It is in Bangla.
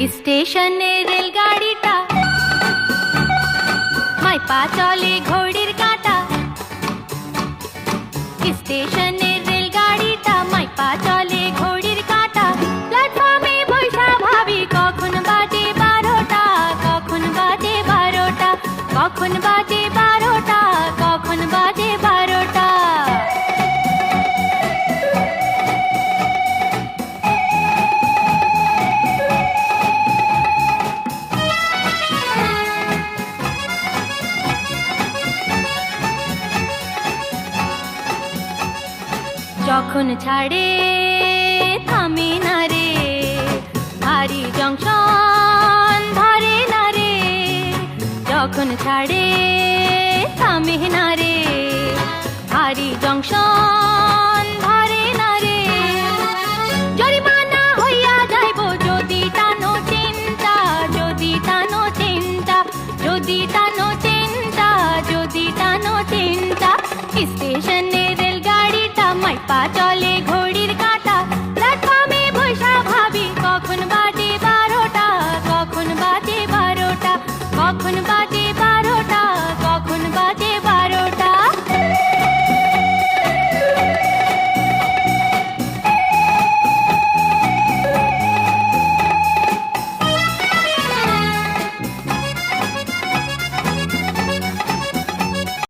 স্টেশনে রেলগাড়িটা মাইপা চলে ঘড়ির কাঁটা। স্টেশনে রেলগাড়িটা মাইপা চলে ঘড়ির কাঁটা। প্ল্যাটফর্মে বৈশা ভাবি কখন বাজে 12টা, কখন বাজে 12টা, কখন বাজে 12টা, কখন বাজে 12টা। যখন ছাড়ে থামে না রে, ভারী জংশন ধরে না রে। যখন ছাড়ে থামে না রে, ভারী জংশন ধরে না রে। জরিমানা হইয়া যাইব যদি টানো চিন্তা, যদি টানো চিন্তা, যদি টানো চিন্তা, যদি টানো চিন্তা। স্টেশনে রেলগাড়িটা মাইপা চলে ঘড়ির কাঁটা। প্ল্যাটফর্মে বৈশা ভাবি কখন বাজে 12টা, কখন বাজে 12টা, কখন